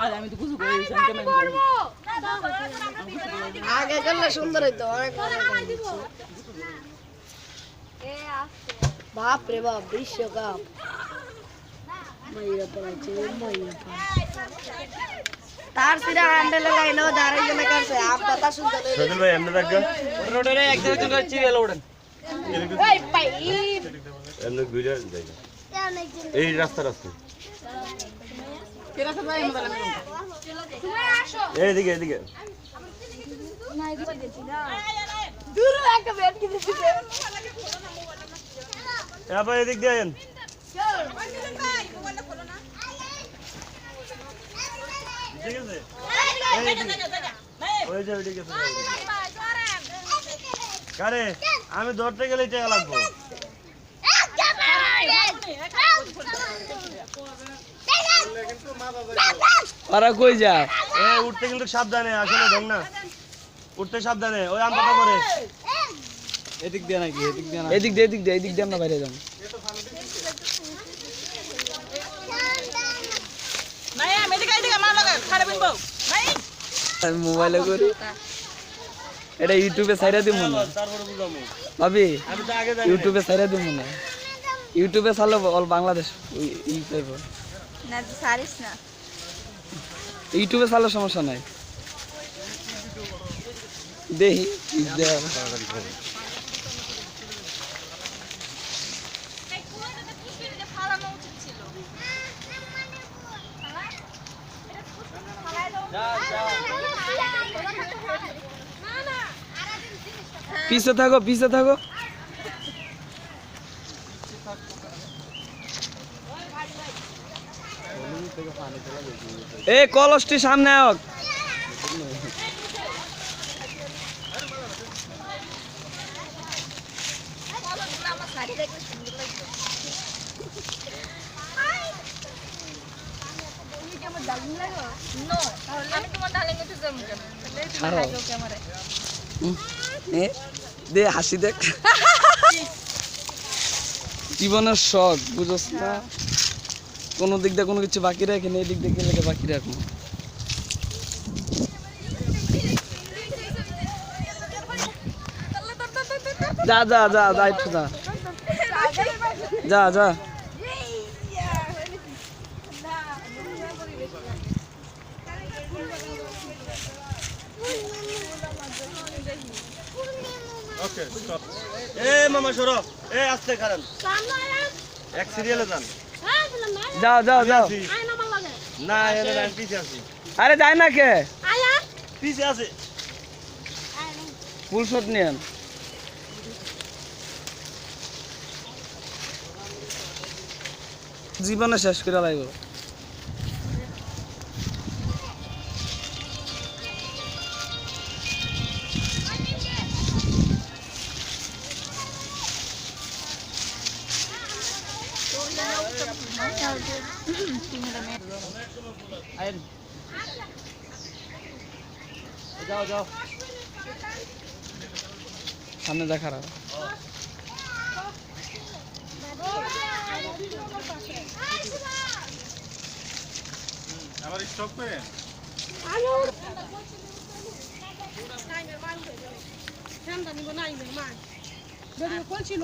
আমি তো কিছু করি আগে করলে সুন্দর হইতো অনেক বাপ রে বাপ বিশ্বকাপ তার সিরা হ্যান্ডেলে লাইনো দাঁড়াই জন্য করছে আপ কথা শুনতে সজল ভাই এমনি থাকবে রোডে একজন একজন চিড়ে ওড়েন এই পাই এমনি ঘুরে যাইবে এই রাস্তা কেরা সব ভাই মত লাগে এইদিকে এইদিকে দূর একটা বেড কি দিছে আবার এদিক দিয়ে আইন ঠিক আছে ওই যে ওইদিকে কারে আমি ধরতে গেলে টাকা লাগবে ওরা কই যায় উঠতে কিন্তু সাবধানে আসলে ঢং না উঠতে সাবধানে ওই আমটা করে এদিক দিয়ে নাকি এদিক দিয়ে আমরা বাইরে যাবো আমি মোবাইলে করি এটা ইউটিউবে ছাইরা দিব না তারপরে বুঝামু ভাবি আমি তো আগে জানি ইউটিউবে ছাইরা দিব না ইউটিউবে ছাড়লে অল বাংলাদেশ ই পাইব না সারিস না ইউটিউবে ছাড়লে সমস্যা নাই দেখি পিছে থাকো এই কলসটি সামনে হোক দে হাসি দেখ জীবনের শখ বুঝছ না কোনো দিক দিয়ে কোনো কিছু বাকি রাখি না এই দিক দিয়ে গেলে বাকি রাখবো যা একটু যা ওকে স্টপ এ মামা সরো এ আস্তে কারণ এক সিরিয়ালে যান যাও না এনে লাইন পিছে আছে আরে যায় না কে পিছে আছে ফুল শট নিয়েন জীবনে শেষ করে লাগবে যাও সামনে দেখা রাখ আবার স্টপ করে ঠান্ডা নিব নাই মা